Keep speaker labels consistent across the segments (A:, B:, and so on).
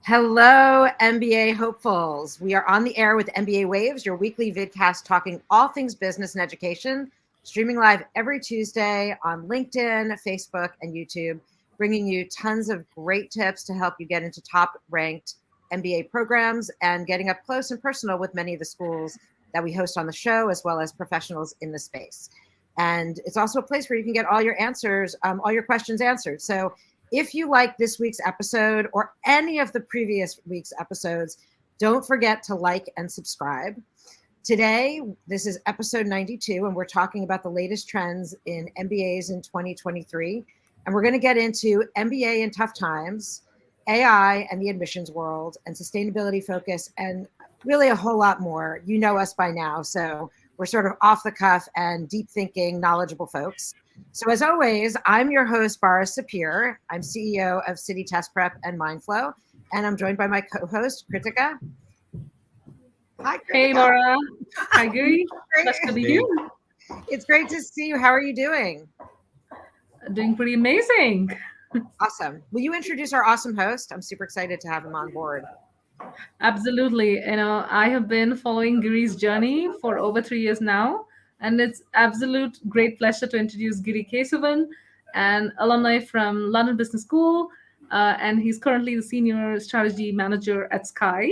A: Hello, MBA hopefuls. We are on the air with MBA Waves, your weekly vidcast talking all things business and education, streaming live every Tuesday on LinkedIn, Facebook, and YouTube, bringing you tons of great tips to help you get into top-ranked MBA programs and getting up close and personal with many of the schools that we host on the show, as well as professionals in the space. And it's also a place where you can get all your answers, all your questions answered. So if you like this week's episode or any of the previous week's episodes, don't forget to like and subscribe. Today, this is episode 92, and we're talking about the latest trends in MBAs in 2023. And we're going to get into MBA in tough times, AI and the admissions world, and sustainability focus, and really a whole lot more. You know us by now, so we're sort of off the cuff and deep thinking, knowledgeable folks. So as always, I'm your host, Bara Sapir. I'm CEO of City Test Prep and Mindflow, and I'm joined by my co-host, Krithika. Hi, Krithika.
B: Hey, Bara. Hi, Giri. Nice to meet you.
A: It's great to see you. How are you doing?
B: Doing pretty amazing.
A: Awesome. Will you introduce our awesome host? I'm super excited to have him on board.
B: Absolutely. I have been following Giri's journey for over 3 years now. And it's absolute great pleasure to introduce Giri Kesavan, an alumni from London Business School, and he's currently the Senior Strategy Manager at Sky.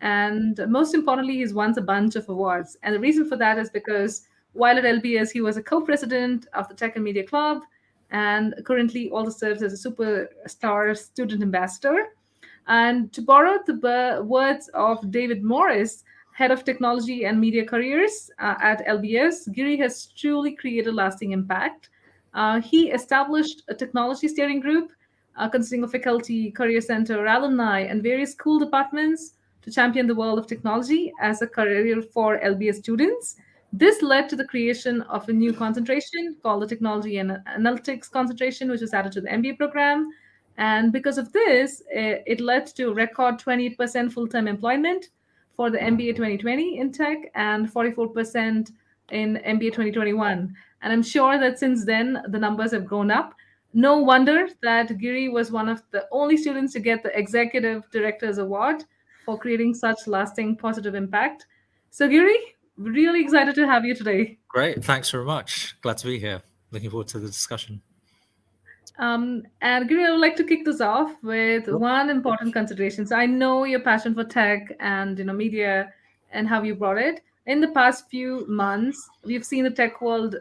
B: And most importantly, he's won a bunch of awards. And the reason for that is because while at LBS, he was a co-president of the Tech and Media Club, and currently also serves as a superstar student ambassador. And to borrow the words of David Morris, Head of Technology and Media Careers at LBS, Giri has truly created lasting impact. He established a technology steering group consisting of faculty, career center, alumni, and various school departments to champion the world of technology as a career for LBS students. This led to the creation of a new concentration called the Technology and Analytics concentration, which was added to the MBA program. And because of this, it led to record 20% full-time employment for the MBA 2020 in tech and 44% in MBA 2021. And I'm sure that since then, the numbers have grown up. No wonder that Giri was one of the only students to get the Executive Director's Award for creating such lasting positive impact. So Giri, really excited to have you today.
C: Great. Thanks very much. Glad to be here. Looking forward to the discussion.
B: And Giri, I would like to kick this off with one important consideration. So I know your passion for tech and media and how you brought it. In the past few months, we've seen the tech world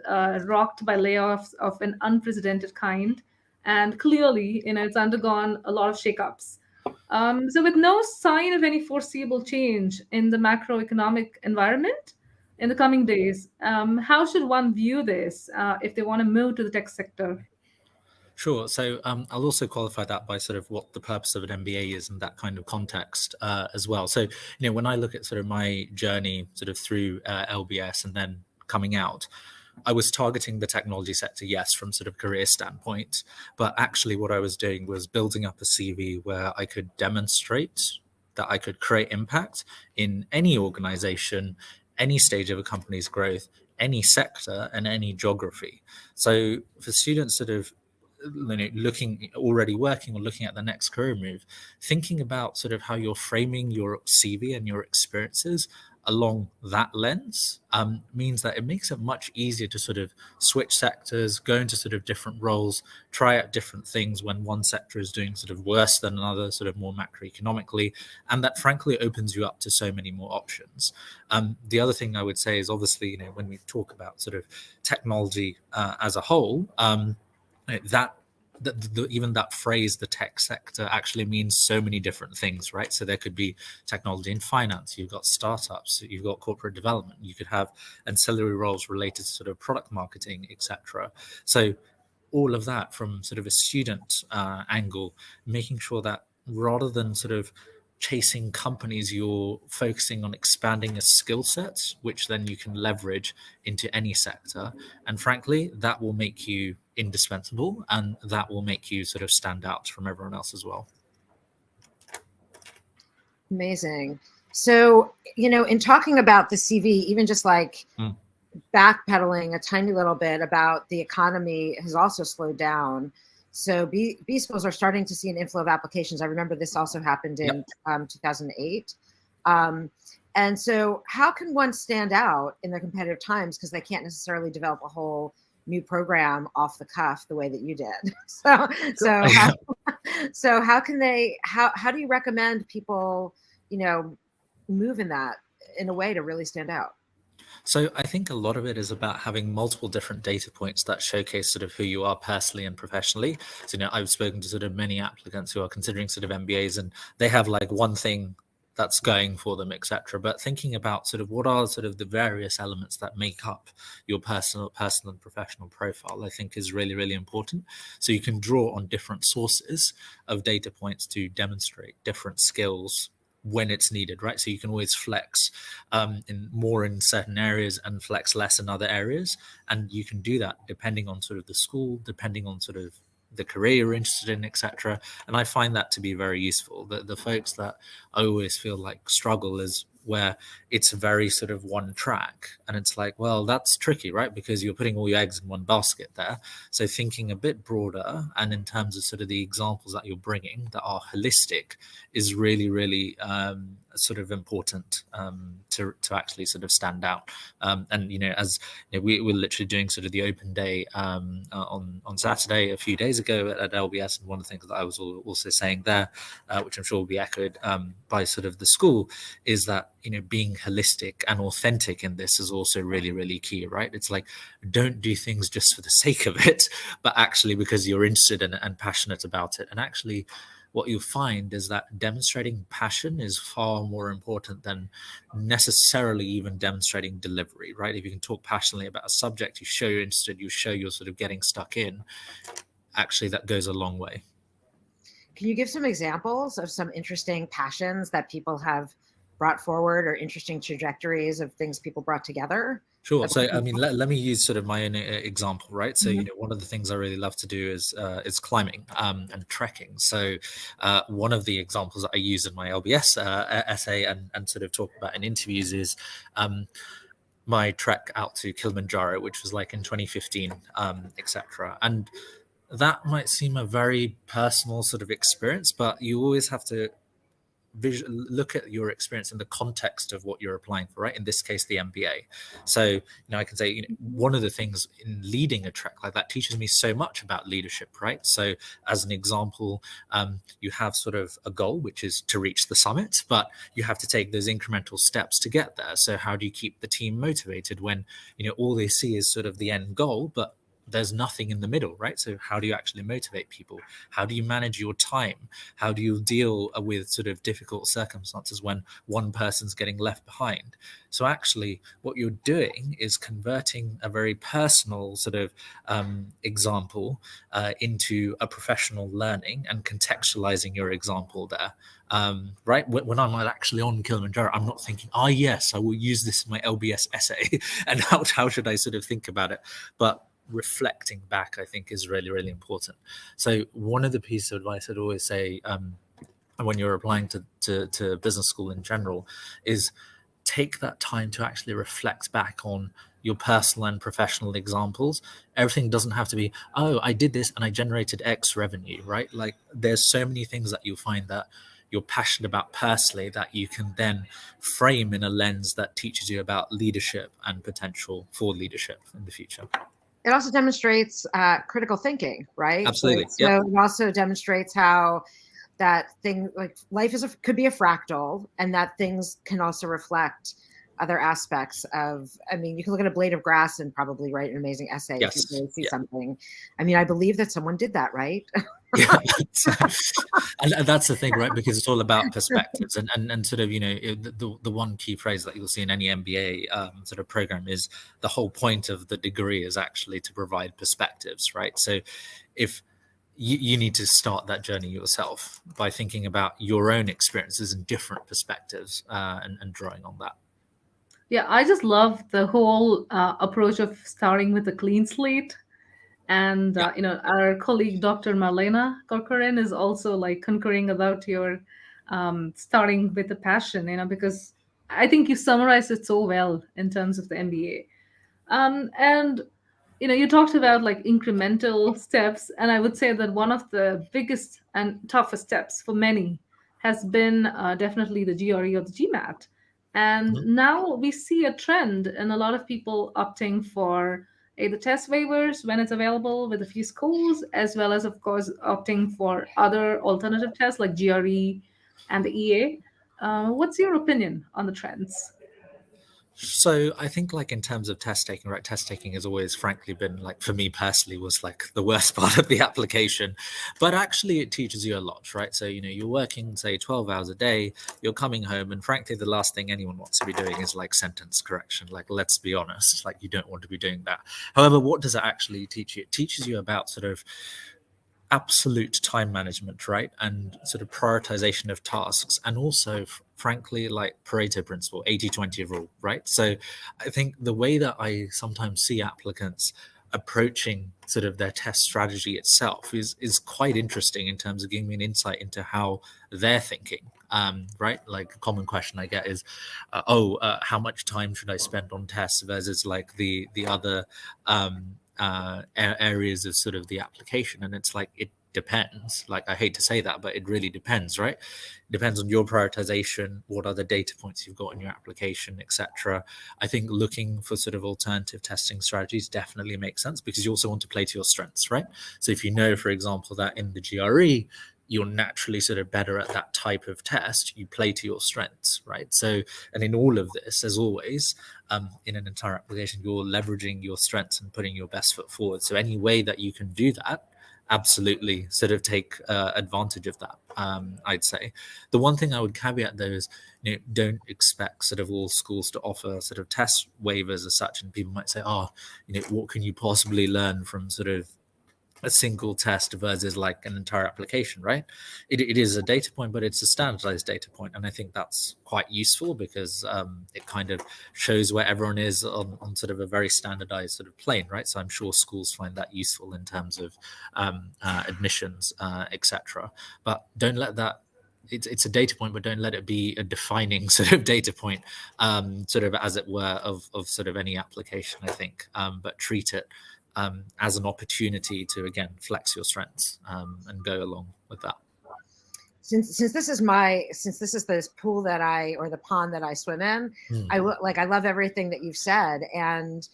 B: rocked by layoffs of an unprecedented kind, and clearly, it's undergone a lot of shakeups. So with no sign of any foreseeable change in the macroeconomic environment in the coming days, how should one view this if they want to move to the tech sector?
C: Sure. So I'll also qualify that by sort of what the purpose of an MBA is in that kind of context as well. So, when I look at sort of my journey sort of through LBS and then coming out, I was targeting the technology sector, yes, from sort of career standpoint. But actually what I was doing was building up a CV where I could demonstrate that I could create impact in any organization, any stage of a company's growth, any sector and any geography. So for students sort of looking already working or looking at the next career move, thinking about sort of how you're framing your CV and your experiences along that lens means that it makes it much easier to sort of switch sectors, go into sort of different roles, try out different things when one sector is doing sort of worse than another, sort of more macroeconomically, and that frankly opens you up to so many more options. The other thing I would say is obviously, when we talk about sort of technology as a whole, even that phrase, the tech sector, actually means so many different things, right? So there could be technology in finance, you've got startups, you've got corporate development, you could have ancillary roles related to sort of product marketing, etc. So all of that from sort of a student angle, making sure that rather than sort of chasing companies, you're focusing on expanding a skill set, which then you can leverage into any sector. And frankly, that will make you indispensable, and that will make you sort of stand out from everyone else as well.
A: Amazing. So, in talking about the CV, even just like backpedaling a tiny little bit about the economy has also slowed down. So B schools are starting to see an inflow of applications. I remember this also happened in 2008. And so how can one stand out in the competitive times, because they can't necessarily develop a whole new program off the cuff the way that you did? So how can they, how do you recommend people, move in a way to really stand out?
C: So I think a lot of it is about having multiple different data points that showcase sort of who you are personally and professionally. So, I've spoken to sort of many applicants who are considering sort of MBAs, and they have like one thing that's going for them, etc. But thinking about sort of what are sort of the various elements that make up your personal and professional profile, I think is really, really important. So you can draw on different sources of data points to demonstrate different skills when it's needed, right? So you can always flex in certain areas and flex less in other areas. And you can do that depending on sort of the school, depending on sort of the career you're interested in, etc. And I find that to be very useful. The folks that I always feel like struggle is where it's very sort of one track, and it's like, well, that's tricky, right? Because you're putting all your eggs in one basket there. So thinking a bit broader, and in terms of sort of the examples that you're bringing that are holistic, is really, really sort of important to actually sort of stand out. And as we were literally doing sort of the open day on Saturday a few days ago at LBS, and one of the things that I was also saying there, which I'm sure will be echoed by sort of the school, is that being holistic and authentic in this is also really, really key, right? It's like, don't do things just for the sake of it, but actually because you're interested in it and passionate about it. And actually what you'll find is that demonstrating passion is far more important than necessarily even demonstrating delivery, right? If you can talk passionately about a subject, you show you're interested, you show you're sort of getting stuck in, actually that goes a long way.
A: Can you give some examples of some interesting passions that people have brought forward, or interesting trajectories of things people brought together?
C: Sure. So, I mean, let me use sort of my own example, right? So, one of the things I really love to do is climbing and trekking. So, one of the examples that I use in my LBS essay and sort of talk about in interviews is my trek out to Kilimanjaro, which was like in 2015, etc. And that might seem a very personal sort of experience, but you always have to look at your experience in the context of what you're applying for, right? In this case, the MBA. So, I can say, one of the things in leading a trek like that teaches me so much about leadership, right? So as an example, you have sort of a goal, which is to reach the summit, but you have to take those incremental steps to get there. So how do you keep the team motivated when, all they see is sort of the end goal, but there's nothing in the middle, right? So how do you actually motivate people? How do you manage your time? How do you deal with sort of difficult circumstances when one person's getting left behind? So actually what you're doing is converting a very personal sort of example into a professional learning and contextualizing your example there. Right? When I'm actually on Kilimanjaro, I'm not thinking, yes, I will use this in my LBS essay and how should I sort of think about it? But reflecting back, I think, is really, really important. So one of the pieces of advice I'd always say when you're applying to business school in general is take that time to actually reflect back on your personal and professional examples. Everything doesn't have to be, I did this and I generated X revenue, right? Like there's so many things that you'll find that you're passionate about personally that you can then frame in a lens that teaches you about leadership and potential for leadership in the future.
A: It also demonstrates critical thinking, right?
C: Absolutely.
A: So it also demonstrates how that thing, like life could be a fractal, and that things can also reflect other aspects of, I mean, you can look at a blade of grass and probably write an amazing essay if you really see something. I mean, I believe that someone did that, right?
C: And that's the thing, right? Because it's all about perspectives and sort of, the one key phrase that you'll see in any MBA sort of program is the whole point of the degree is actually to provide perspectives, right? So if you need to start that journey yourself by thinking about your own experiences and different perspectives and drawing on that.
B: Yeah, I just love the whole approach of starting with a clean slate. And, our colleague, Dr. Marlena Corcoran, is also like concurring about your starting with a passion, because I think you summarized it so well in terms of the MBA. And you talked about like incremental steps, and I would say that one of the biggest and toughest steps for many has been definitely the GRE or the GMAT. And
C: Mhm.
B: now we see a trend in a lot of people opting for either test waivers when it's available with a few schools, as well as, of course, opting for other alternative tests like GRE and the EA. What's your opinion on the trends?
C: So I think like in terms of test taking, right? Test taking has always frankly been like for me personally was like the worst part of the application. But actually it teaches you a lot, right? So you're working say 12 hours a day, you're coming home, and frankly the last thing anyone wants to be doing is like sentence correction. Like let's be honest, like you don't want to be doing that. However, what does it actually teach you? It teaches you about sort of absolute time management, right? And sort of prioritization of tasks, and also frankly like Pareto principle, 80-20 rule, right? So I think the way that I sometimes see applicants approaching sort of their test strategy itself is quite interesting in terms of giving me an insight into how they're thinking. Right, like a common question I get is how much time should I spend on tests versus like the other areas of sort of the application. And it's like it depends. Like I hate to say that, but it really depends, right? It depends on your prioritization, what other data points you've got in your application, etc. I think looking for sort of alternative testing strategies definitely makes sense, because you also want to play to your strengths, right? So if you know, for example, that in the GRE you're naturally sort of better at that type of test, you play to your strengths, right? So, and in all of this, as always, in an entire application, you're leveraging your strengths and putting your best foot forward. So any way that you can do that, absolutely sort of take advantage of that. I'd say the one thing I would caveat though is don't expect sort of all schools to offer sort of test waivers as such. And people might say, oh, what can you possibly learn from sort of a single test versus like an entire application, right? It is a data point, but it's a standardized data point. And I think that's quite useful because it kind of shows where everyone is on sort of a very standardized sort of plane, right? So I'm sure schools find that useful in terms of admissions, etc. But don't let that, it's a data point, but don't let it be a defining sort of data point, sort of as it were, of sort of any application, I think. But treat it as an opportunity to again flex your strengths and go along with that.
A: Since this is this pool that or the pond that I swim in, I love everything that you've said. And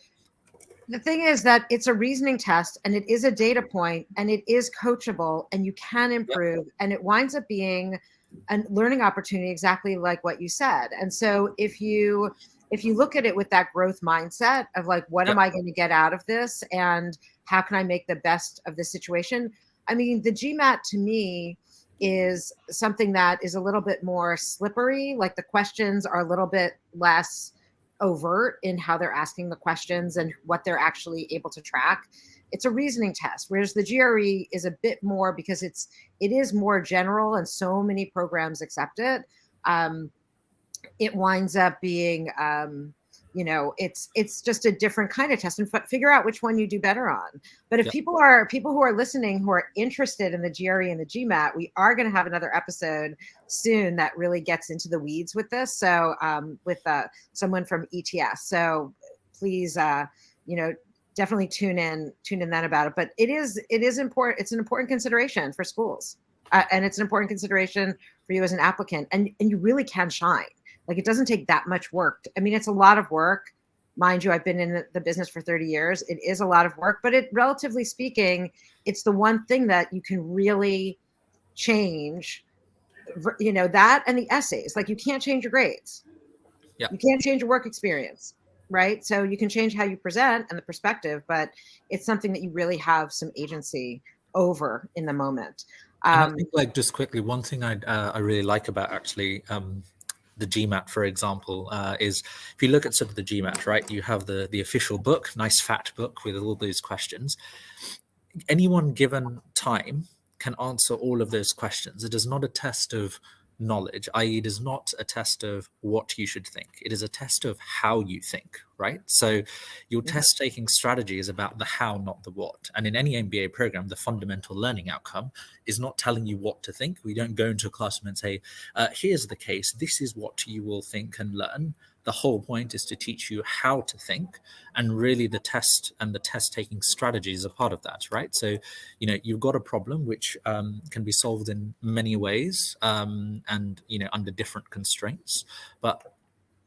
A: the thing is that it's a reasoning test, and it is a data point, and it is coachable, and you can improve, and it winds up being a learning opportunity, exactly like what you said. And so if you look at it with that growth mindset of like, what am I going to get out of this, and how can I make the best of this situation? I mean, the GMAT to me is something that is a little bit more slippery. Like the questions are a little bit less overt in how they're asking the questions and what they're actually able to track. It's a reasoning test, whereas the GRE is a bit more, because it is more general and so many programs accept it. It winds up being, it's just a different kind of test, and figure out which one you do better on. But if people who are listening who are interested in the GRE and the GMAT, we are going to have another episode soon that really gets into the weeds with this. So with someone from ETS. So please, definitely tune in then about it. But it is important. It's an important consideration for schools, and it's an important consideration for you as an applicant, and you really can shine. Like, it doesn't take that much work. I mean, it's a lot of work. Mind you, I've been in the business for 30 years. It is a lot of work, but relatively speaking, it's the one thing that you can really change, that and the essays. Like, you can't change your grades.
C: Yeah.
A: You can't change your work experience, right? So you can change how you present and the perspective, but it's something that you really have some agency over in the moment.
C: And I think, like, just quickly, one thing I really like about actually the GMAT, for example, is if you look at sort of the GMAT, right, you have the official book, nice fat book with all those questions. Anyone given time can answer all of those questions. It is not a test of knowledge, i.e. it is not a test of what you should think. It is a test of how you think, right? So your test taking strategy is about the how, not the what. And in any MBA program, the fundamental learning outcome is not telling you what to think. We don't go into a classroom and say, here's the case, this is what you will think and learn. the whole point is to teach you how to think, and really the test and the test taking strategies are part of that, right? So, you've got a problem which can be solved in many ways, and under different constraints, but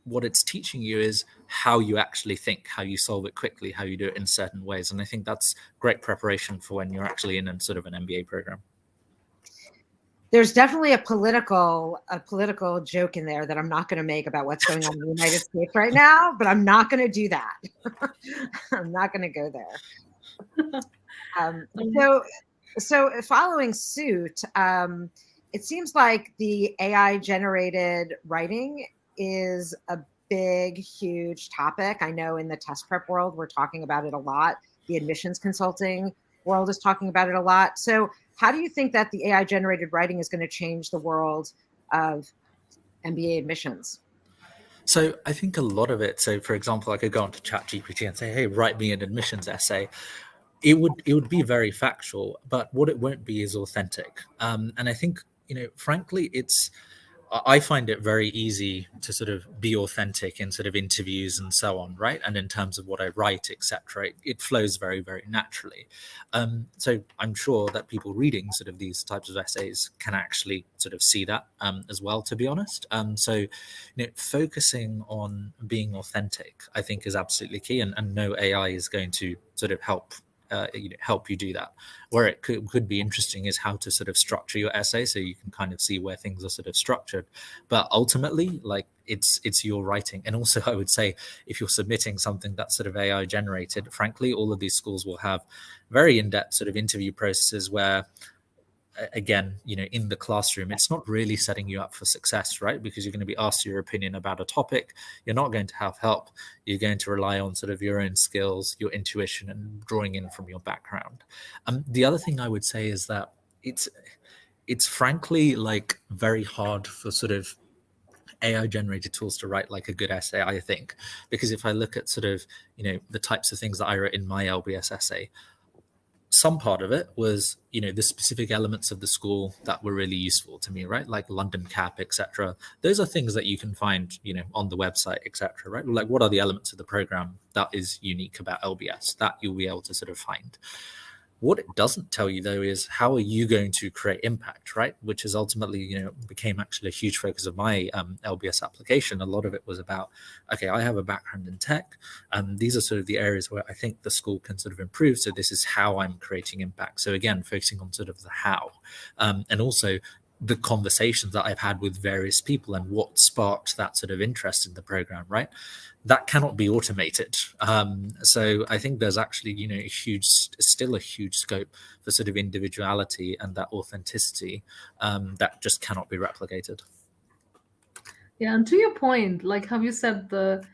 C: what it's teaching you is how you actually think, how you solve it quickly, how you do it in certain ways. And I think that's great preparation for when you're actually in a sort of an MBA program.
A: There's definitely a political joke in there that I'm not going to make about what's going on in the United States right now, but I'm not going to do that. I'm not going to go there. So following suit, it seems like the AI generated writing is a big, huge topic. I know in the test prep world, we're talking about it a lot. The admissions consulting world is talking about it a lot. So how do you think that the AI generated writing is going to change the world of MBA admissions?
C: So I think a lot of it, so for example, I could go onto ChatGPT and say, hey, write me an admissions essay. It would be very factual, but what it won't be is authentic. And I think, frankly, I find it very easy to sort of be authentic in sort of interviews and so on, right? And in terms of what I write, etc., it flows very, very naturally. So I'm sure that people reading sort of these types of essays can actually sort of see that as well, to be honest. So focusing on being authentic, I think, is absolutely key, and no AI is going to sort of help you do that. Where it could be interesting is how to sort of structure your essay, so you can kind of see where things are sort of structured. But ultimately, like, it's your writing. And also, I would say, if you're submitting something that's sort of AI generated, frankly, all of these schools will have very in-depth sort of interview processes where, again, in the classroom, it's not really setting you up for success, right? Because you're going to be asked your opinion about a topic. You're not going to have help. You're going to rely on sort of your own skills, your intuition, and drawing in from your background. The other thing I would say is that it's frankly like very hard for sort of AI generated tools to write like a good essay, I think, because if I look at sort of, the types of things that I wrote in my LBS essay, some part of it was, the specific elements of the school that were really useful to me, right? Like London Cap, etc. Those are things that you can find, on the website, etc. Right? Like, what are the elements of the program that is unique about LBS that you'll be able to sort of find? What it doesn't tell you, though, is how are you going to create impact, right? Which is ultimately, became actually a huge focus of my LBS application. A lot of it was about, okay, I have a background in tech. These are sort of the areas where I think the school can sort of improve. So this is how I'm creating impact. So again, focusing on sort of the how, and also the conversations that I've had with various people and what sparked that sort of interest in the program, right? That cannot be automated. So I think there's actually, still a huge scope for sort of individuality and that authenticity that just cannot be replicated.
B: Yeah, and to your point, like how you said the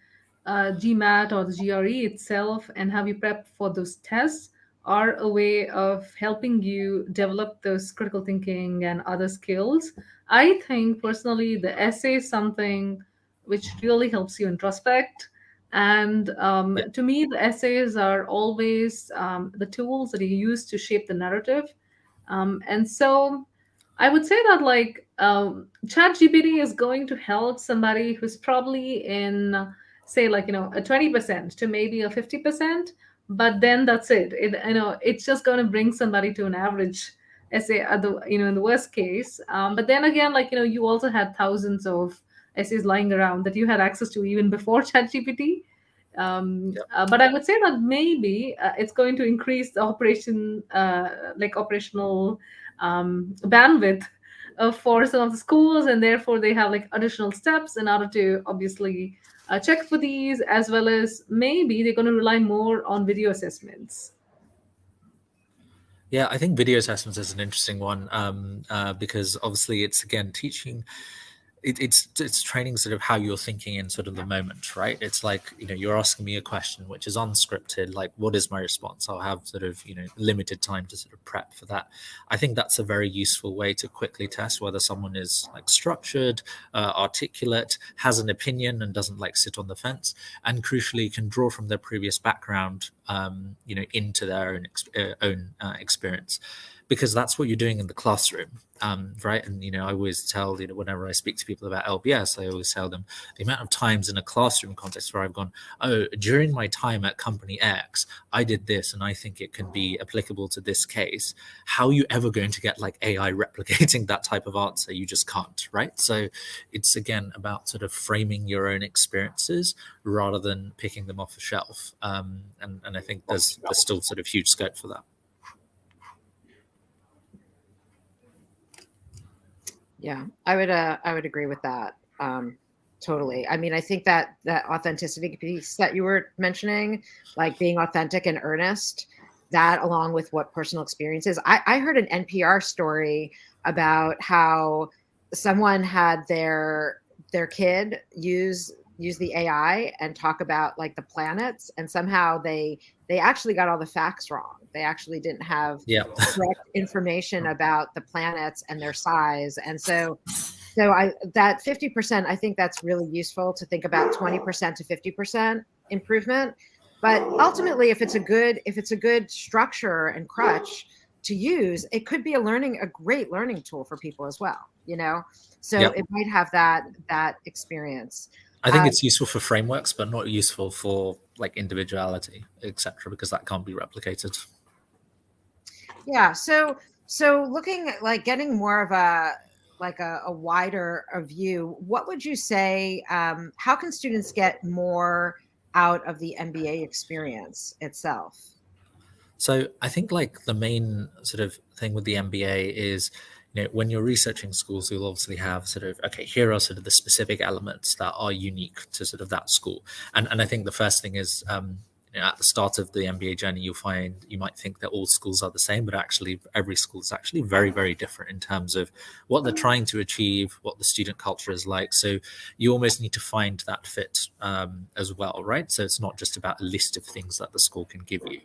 B: GMAT or the GRE itself and how you prep for those tests are a way of helping you develop those critical thinking and other skills. I think personally the essay is something which really helps you introspect. And to me, the essays are always the tools that you use to shape the narrative. And so I would say that like ChatGPT is going to help somebody who's probably in, say, like, a 20% to maybe a 50%, but then that's it. It's just going to bring somebody to an average essay at the, in the worst case. But then again, like, you also had thousands of essays lying around that you had access to even before ChatGPT. But I would say that maybe it's going to increase the operational bandwidth for some of the schools, and therefore they have like additional steps in order to obviously check for these, as well as maybe they're going to rely more on video assessments.
C: Yeah, I think video assessments is an interesting one because obviously it's, again, teaching. It's training sort of how you're thinking in sort of the moment, right? It's like, you're asking me a question which is unscripted, like, what is my response? I'll have sort of, limited time to sort of prep for that. I think that's a very useful way to quickly test whether someone is like structured, articulate, has an opinion and doesn't like sit on the fence, and crucially can draw from their previous background, into their own experience. because that's what you're doing in the classroom, right? And I always tell, whenever I speak to people about LBS, I always tell them the amount of times in a classroom context where I've gone, oh, during my time at company X, I did this, and I think it can be applicable to this case. How are you ever going to get like AI replicating that type of answer? You just can't, right? So it's again about sort of framing your own experiences rather than picking them off a shelf. And I think there's still sort of huge scope for that.
A: Yeah, I would agree with that. Totally. I mean, I think that authenticity piece that you were mentioning, like being authentic and earnest, that along with what personal experience is. I heard an NPR story about how someone had their kid use the AI and talk about like the planets, and somehow they actually got all the facts wrong. They actually didn't have correct information about the planets and their size. And so that 50%, I think that's really useful to think about 20% to 50% improvement. But ultimately, if it's a good structure and crutch to use, it could be a great learning tool for people as well, So it might have that experience.
C: I think it's useful for frameworks, but not useful for like individuality, etc., because that can't be replicated.
A: Yeah. So looking at like getting more of a wider view, what would you say? How can students get more out of the MBA experience itself?
C: So I think like the main sort of thing with the MBA is, when you're researching schools, you'll obviously have sort of, okay, here are sort of the specific elements that are unique to sort of that school. And I think the first thing is, at the start of the MBA journey, you might think that all schools are the same, but actually every school is actually very, very different in terms of what they're trying to achieve, what the student culture is like. So you almost need to find that fit as well, right? So it's not just about a list of things that the school can give you.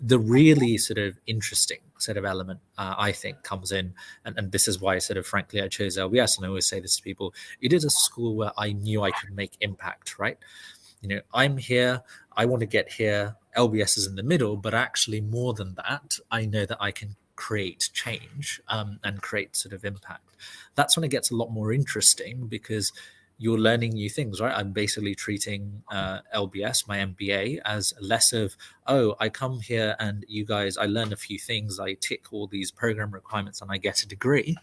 C: The really sort of interesting sort of element, I think, comes in, and this is why sort of frankly I chose LBS, and I always say this to people, it is a school where I knew I could make impact, right? I'm here, I want to get here, LBS is in the middle, but actually more than that, I know that I can create change and create sort of impact. That's when it gets a lot more interesting, because you're learning new things, right? I'm basically treating LBS, my MBA, as less of, oh, I come here and you guys, I learn a few things, I tick all these program requirements and I get a degree.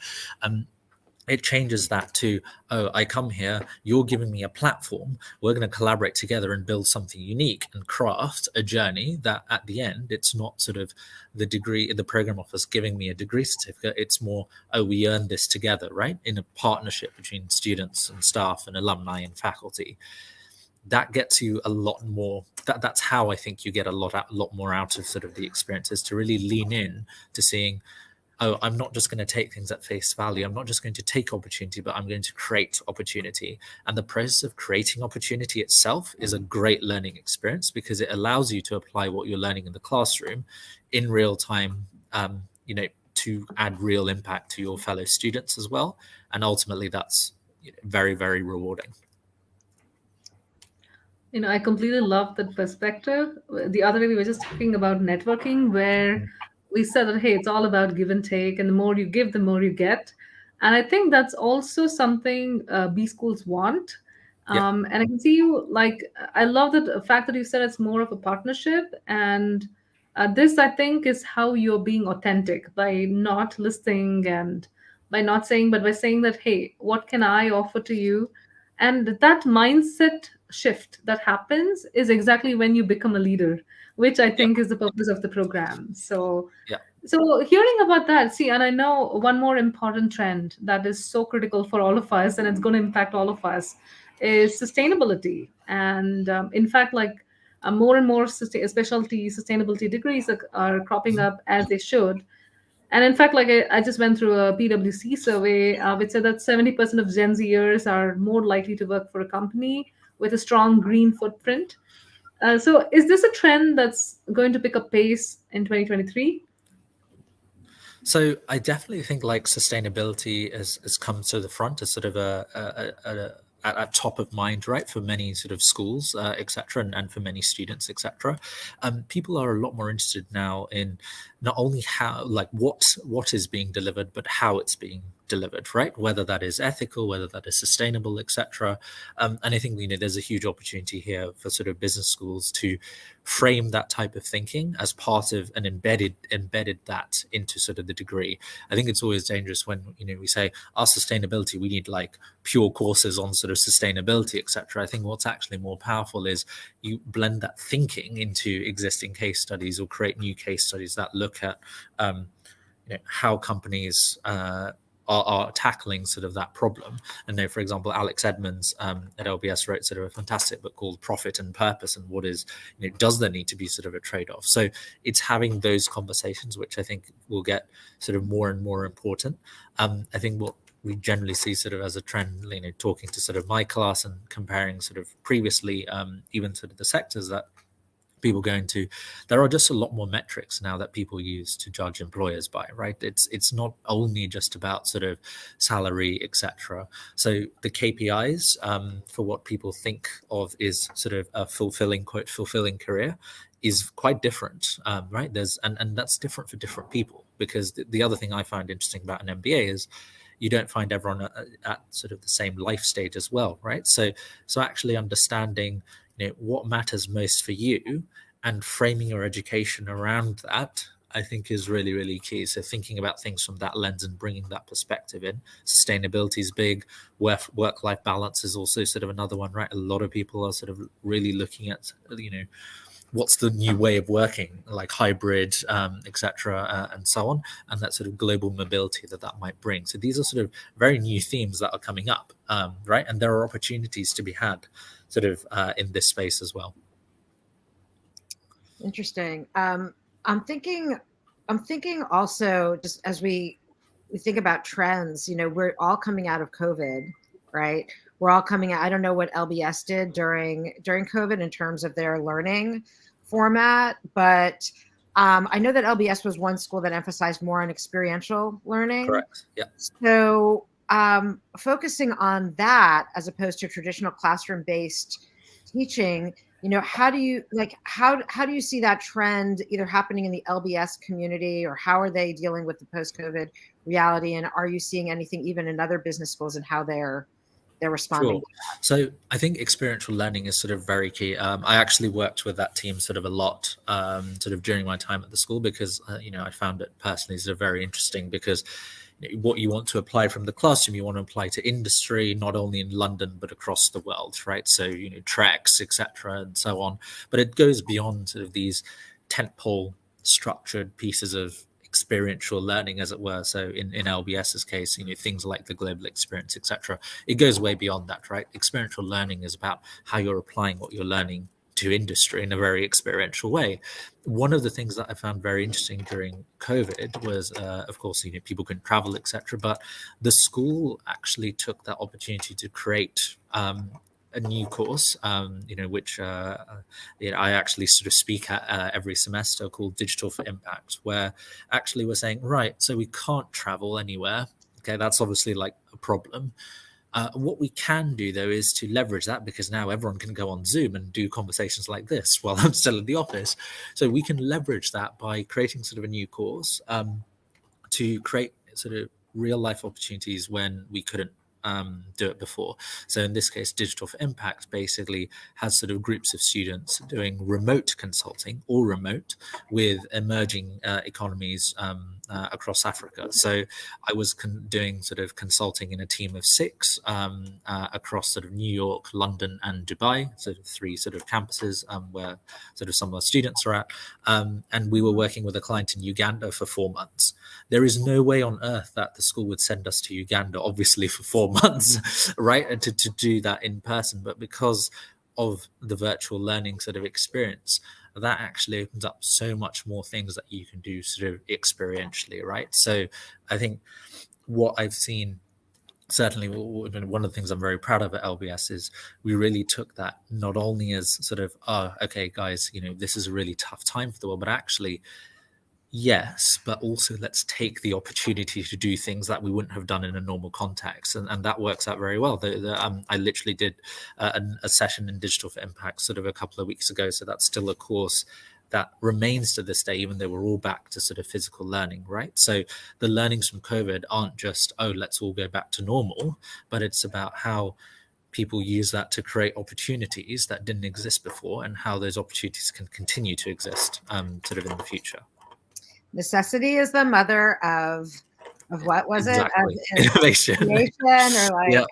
C: It changes that to, oh, I come here, you're giving me a platform, we're going to collaborate together and build something unique and craft a journey that at the end, it's not sort of the degree, the program office giving me a degree certificate. It's more, oh, we earned this together, right? In a partnership between students and staff and alumni and faculty. That gets you a lot more. That's how I think you get a lot more out of sort of the experiences, to really lean in to seeing, oh, I'm not just going to take things at face value. I'm not just going to take opportunity, but I'm going to create opportunity. And the process of creating opportunity itself is a great learning experience, because it allows you to apply what you're learning in the classroom in real time, to add real impact to your fellow students as well. And ultimately, that's very, very rewarding.
B: I completely love that perspective. The other day, we were just talking about networking, where we said that, hey, it's all about give and take, and the more you give, the more you get. And I think that's also something B schools want. And I can see you, like, I love the fact that you said it's more of a partnership. And this, I think, is how you're being authentic, by not listing and by not saying, but by saying that, hey, what can I offer to you? And that mindset shift that happens is exactly when you become a leader, which I think is the purpose of the program. So hearing about that, see, and I know one more important trend that is so critical for all of us, and it's going to impact all of us, is sustainability. And in fact, like more and more specialty sustainability degrees are cropping up, as they should. And in fact, like I just went through a PwC survey, which said that 70% of Gen Zers are more likely to work for a company with a strong green footprint. So is this a trend that's going to pick up pace in 2023?
C: So I definitely think like sustainability has come to the front as sort of a at top of mind, right, for many sort of schools, etc., and for many students, etc. People are a lot more interested now in not only how, like, what is being delivered, but how it's being delivered, right? Whether that is ethical, whether that is sustainable, etc. And I think there's a huge opportunity here for sort of business schools to frame that type of thinking as part of and embedded that into sort of the degree. I think it's always dangerous when we say our sustainability, we need like pure courses on sort of sustainability, etc. I think what's actually more powerful is you blend that thinking into existing case studies or create new case studies that look at how companies are tackling sort of that problem. And for example, Alex Edmonds at LBS wrote sort of a fantastic book called Profit and Purpose, and what is, does there need to be sort of a trade-off? So it's having those conversations, which I think will get sort of more and more important. I think what we generally see sort of as a trend, talking to sort of my class and comparing sort of previously, even sort of the sectors that people go into, there are just a lot more metrics now that people use to judge employers by, right? It's not only just about sort of salary, etc. So the KPIs for what people think of is sort of a fulfilling career is quite different, right? And that's different for different people, because the other thing I find interesting about an MBA is you don't find everyone at sort of the same life stage as well, right? So actually understanding what matters most for you and framing your education around that, I think, is really, really key. So thinking about things from that lens and bringing that perspective in. Sustainability is big. Work-life balance is also sort of another one, right? A lot of people are sort of really looking at, what's the new way of working, like hybrid, etc., and so on, and that sort of global mobility that might bring. So these are sort of very new themes that are coming up, right? And there are opportunities to be had sort of in this space as well.
A: Interesting. I'm thinking also, just as we think about trends, we're all coming out of COVID, right? We're all coming out. I don't know what LBS did during COVID in terms of their learning format, but I know that LBS was one school that emphasized more on experiential learning.
C: Correct. Yeah.
A: So focusing on that as opposed to traditional classroom-based teaching, how do you see that trend either happening in the LBS community, or how are they dealing with the post-COVID reality? And are you seeing anything even in other business schools and how they're responding?
C: Sure. So I think experiential learning is sort of very key. I actually worked with that team sort of a lot, sort of during my time at the school, because I found it personally sort of very interesting, because what you want to apply from the classroom, you want to apply to industry, not only in London, but across the world, right? So, treks, etc., and so on. But it goes beyond sort of these tentpole structured pieces of experiential learning, as it were. So in LBS's case, things like the global experience, etc. It goes way beyond that, right? Experiential learning is about how you're applying what you're learning to industry in a very experiential way. One of the things that I found very interesting during COVID was, of course, people couldn't travel, etc. But the school actually took that opportunity to create a new course, which I actually sort of speak at every semester, called Digital for Impact, where actually we're saying, right, so we can't travel anywhere. Okay, that's obviously like a problem. What we can do, though, is to leverage that, because now everyone can go on Zoom and do conversations like this while I'm still in the office. So we can leverage that by creating sort of a new course to create sort of real life opportunities when we couldn't do it before. So in this case, Digital for Impact basically has sort of groups of students doing remote consulting, or remote, with emerging economies across Africa. So I was doing sort of consulting in a team of 6 across sort of New York, London, and Dubai, sort of 3 sort of campuses where sort of some of our students are at. And we were working with a client in Uganda for 4 months. There is no way on earth that the school would send us to Uganda, obviously, for 4 months, right? And to do that in person. But because of the virtual learning sort of experience, that actually opens up so much more things that you can do sort of experientially, right? So I think what I've seen, certainly one of the things I'm very proud of at LBS, is we really took that not only as sort of, okay, guys, this is a really tough time for the world, but actually Yes, but also let's take the opportunity to do things that we wouldn't have done in a normal context, and that works out very well. I literally did a session in Digital for Impact sort of a couple of weeks ago, so that's still a course that remains to this day, even though we're all back to sort of physical learning, right? So the learnings from COVID aren't just, oh, let's all go back to normal, but it's about how people use that to create opportunities that didn't exist before, and how those opportunities can continue to exist sort of in the future.
A: Necessity is the mother of what was
C: exactly.
A: it?
C: Innovation.
A: Or like,
C: yeah.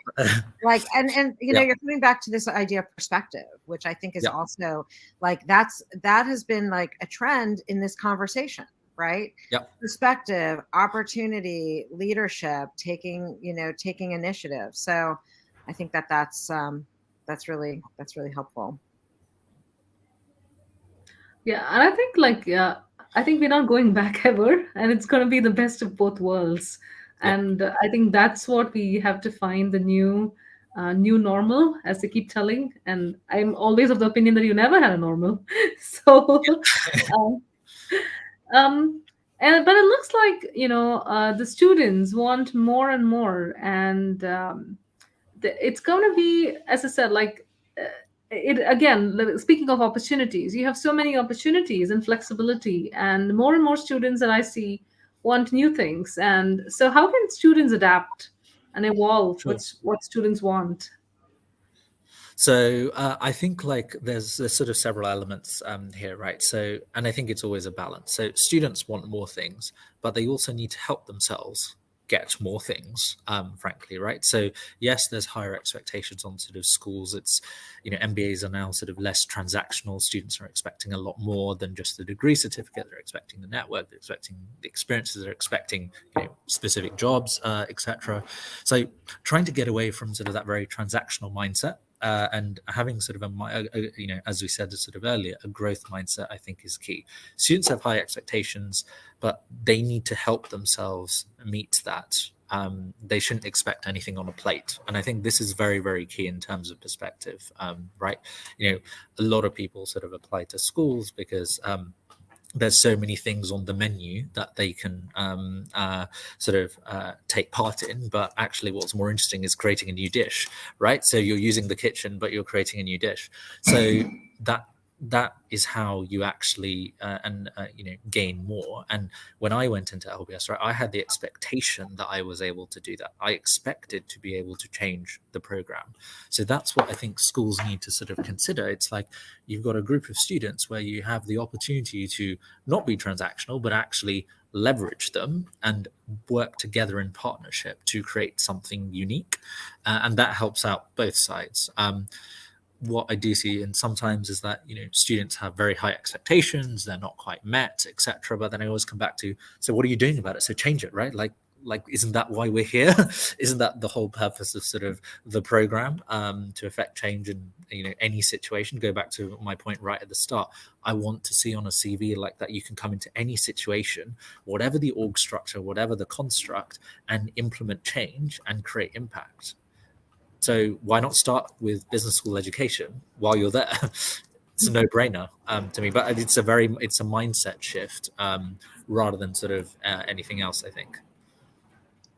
A: Like, and you know, you're coming back to this idea of perspective, which I think is also like, that has been like a trend in this conversation, right? Perspective, opportunity, leadership, taking initiative. So I think that's really helpful.
B: Yeah, and I think I think we're not going back ever, and it's going to be the best of both worlds. And I think that's what we have to find, the new normal, as they keep telling. And I'm always of the opinion that you never had a normal. So, but it looks like the students want more and more, and it's going to be, as I said, like. It again, speaking of opportunities, you have so many opportunities and flexibility, and more students that I see want new things. And so how can students adapt and evolve what students want?
C: So I think like there's sort of several elements here, right? So, and I think it's always a balance. So students want more things, but they also need to help themselves get more things, frankly, right? So yes, there's higher expectations on sort of schools. It's, MBAs are now sort of less transactional. Students are expecting a lot more than just the degree certificate. They're expecting the network, they're expecting the experiences, they're expecting specific jobs, etc. So trying to get away from sort of that very transactional mindset, and having sort of as we said sort of earlier, a growth mindset, I think, is key. Students have high expectations, but they need to help themselves meet that. They shouldn't expect anything on a plate, and I think this is very, very key in terms of perspective, right? A lot of people sort of apply to schools because there's so many things on the menu that they can take part in, but actually what's more interesting is creating a new dish, right? So you're using the kitchen, but you're creating a new dish. So that is how you actually gain more. And when I went into LBS, right, I had the expectation that I was able to do that. I expected to be able to change the program. So that's what I think schools need to sort of consider. It's like you've got a group of students where you have the opportunity to not be transactional, but actually leverage them and work together in partnership to create something unique, and that helps out both sides. What I do see, and sometimes, is that students have very high expectations, they're not quite met, etc. But then I always come back to, so what are you doing about it? So change it, right? Like isn't that why we're here? Isn't that the whole purpose of sort of the program, to affect change in any situation? Go back to my point right at the start. I want to see on a CV like that you can come into any situation, whatever the org structure, whatever the construct, and implement change and create impact. So why not start with business school education while you're there? It's a no-brainer to me, but it's a mindset shift, rather than sort of anything else, I think.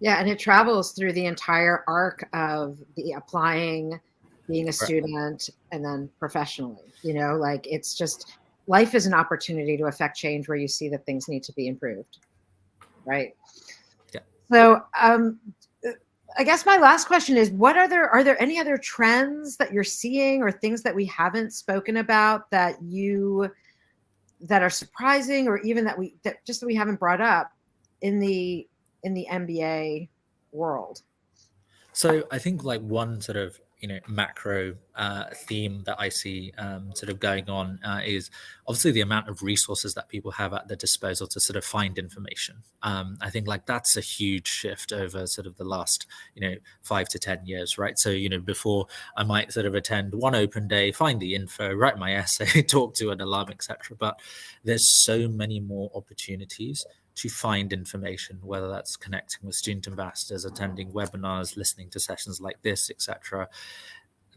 A: Yeah, and it travels through the entire arc of the applying, being a student, and then professionally. Like, it's just, life is an opportunity to affect change where you see that things need to be improved, right?
C: Yeah.
A: So I guess my last question is, are there any other trends that you're seeing, or things that we haven't spoken about that are surprising, or even that we haven't brought up in the MBA world?
C: So I think like one sort of macro theme that I see sort of going on is obviously the amount of resources that people have at their disposal to sort of find information. I think like that's a huge shift over sort of the last 5 to 10 years, right? So before, I might sort of attend one open day, find the info, write my essay, talk to an alum, etc. But there's so many more opportunities to find information, whether that's connecting with student ambassadors, attending webinars, listening to sessions like this, etc.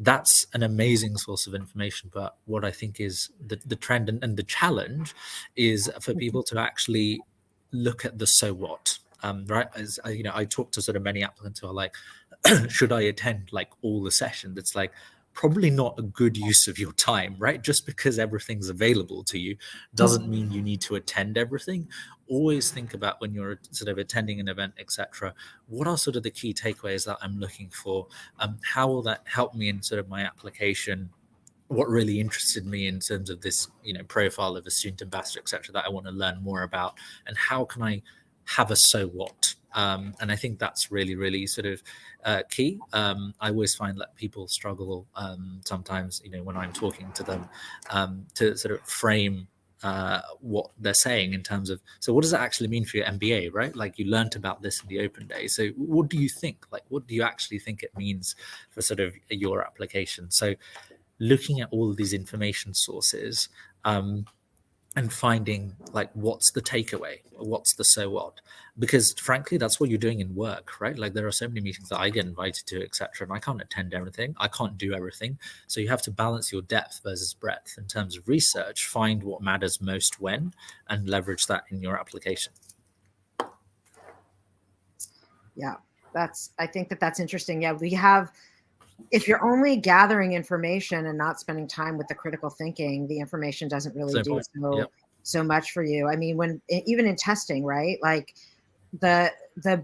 C: That's an amazing source of information. But what I think is the trend and the challenge is for people to actually look at the so what. Right, as I talk to sort of many applicants who are like, should I attend like all the sessions? It's like probably not a good use of your time, right? Just because everything's available to you doesn't mean you need to attend everything. Always think about when you're sort of attending an event, etc. What are sort of the key takeaways that I'm looking for? How will that help me in sort of my application? What really interested me in terms of this, profile of a student ambassador, etc., that I want to learn more about, and how can I have a so what? And I think that's really, really sort of key. I always find that people struggle sometimes, when I'm talking to them, to sort of frame what they're saying in terms of, so what does that actually mean for your MBA, right? Like, you learned about this in the open day. So what do you think? Like, what do you actually think it means for sort of your application? So looking at all of these information sources, and finding like, what's the takeaway, what's the so what? Because frankly, that's what you're doing in work, right? Like, there are so many meetings that I get invited to, etc., and I can't attend everything, I can't do everything. So you have to balance your depth versus breadth in terms of research, find what matters most when, and leverage that in your application.
A: Yeah, I think that's interesting. Yeah, we have, if you're only gathering information and not spending time with the critical thinking, the information doesn't really do so much for you. I mean, even in testing, right? Like the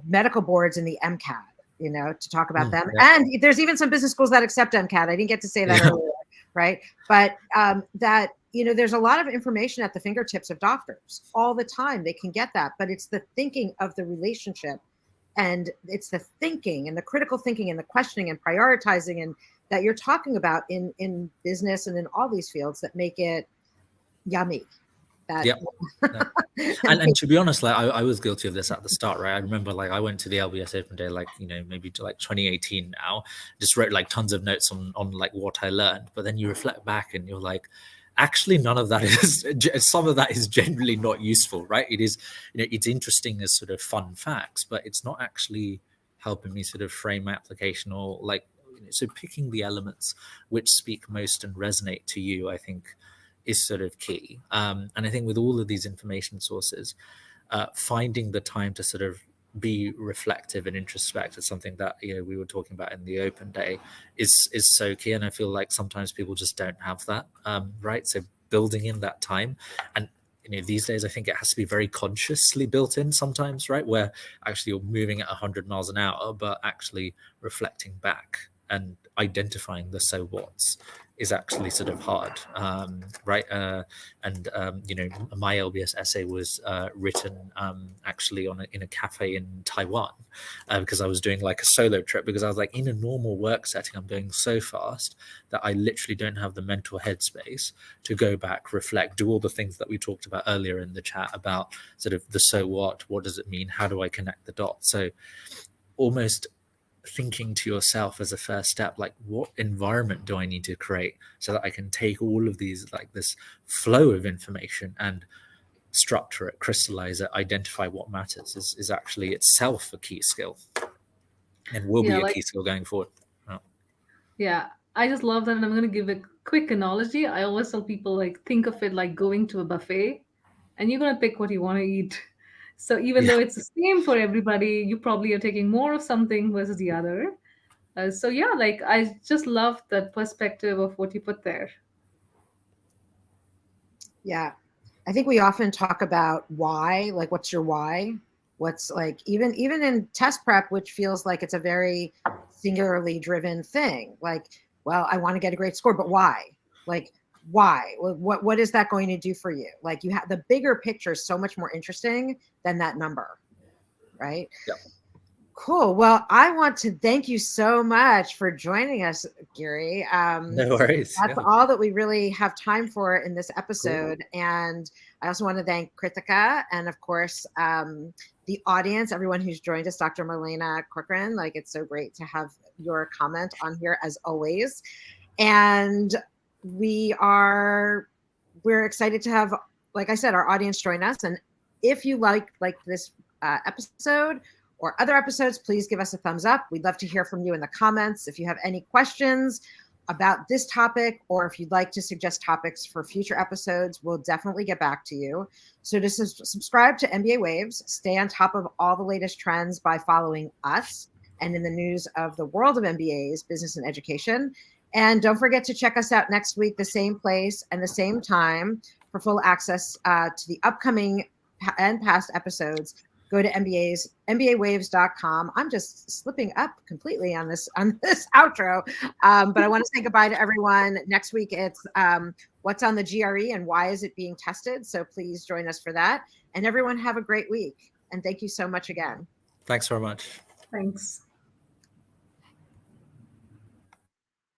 A: medical boards and the MCAT, to talk about them. Yeah. And there's even some business schools that accept MCAT. I didn't get to say that earlier, right? But that, there's a lot of information at the fingertips of doctors all the time. They can get that, but it's the thinking of the relationship. And it's the thinking and the critical thinking and the questioning and prioritizing and that you're talking about in business and in all these fields that make it yummy.
C: And to be honest, like I was guilty of this at the start, right? I remember like I went to the LBS Open Day, like, maybe to like 2018 now, just wrote like tons of notes on like what I learned. But then you reflect back and you're like, actually, none of that is, some of that is generally not useful, right? It is, it's interesting as sort of fun facts, but it's not actually helping me sort of frame my application or like, so picking the elements which speak most and resonate to you, I think is sort of key. And I think with all of these information sources, finding the time to sort of be reflective and introspect is something that we were talking about in the open day is so key. And I feel like sometimes people just don't have that, right? So building in that time, and these days I think it has to be very consciously built in sometimes, right? Where actually you're moving at 100 miles an hour, but actually reflecting back and identifying the so what's is actually sort of hard, right? And my LBS essay was written actually in a cafe in Taiwan, because I was doing like a solo trip, because I was like, in a normal work setting, I'm going so fast that I literally don't have the mental headspace to go back, reflect, do all the things that we talked about earlier in the chat about sort of the so what does it mean? How do I connect the dots? So almost thinking to yourself as a first step, like, what environment do I need to create so that I can take all of these, like this flow of information, and structure it, crystallize it, identify what matters is actually itself a key skill, and will be a key skill going forward.
B: Yeah, I just love that. And I'm going to give a quick analogy. I always tell people, like, think of it like going to a buffet and you're going to pick what you want to eat. So even though it's the same for everybody, you probably are taking more of something versus the other. Like, I just love that perspective of what you put there.
A: Yeah. I think we often talk about why, like, what's your why? What's like, even in test prep, which feels like it's a very singularly driven thing. Like, well, I want to get a great score, but why? Like, why? What is that going to do for you? Like, you have the bigger picture is so much more interesting than that number, right?
C: Yeah.
A: Cool. Well, I want to thank you so much for joining us, Giri.
C: No worries.
A: That's all that we really have time for in this episode. Cool. And I also want to thank Krithika and, of course, the audience, everyone who's joined us, Dr. Marlena Corcoran. Like, it's so great to have your comment on here as always. And we're excited to have, like I said, our audience join us. And if you like this episode or other episodes, please give us a thumbs up. We'd love to hear from you in the comments. If you have any questions, about this topic, or if you'd like to suggest topics for future episodes, we'll definitely get back to you. So to subscribe to MBA Waves, stay on top of all the latest trends by following us and in the news of the world of MBAs, business and education. And don't forget to check us out next week, the same place and the same time, for full access to the upcoming and past episodes. Go to MBAwaves.com. I'm just slipping up completely on this outro, but I want to say goodbye to everyone. Next week, it's what's on the GRE and why is it being tested. So please join us for that. And everyone have a great week. And thank you so much again.
C: Thanks very much.
B: Thanks.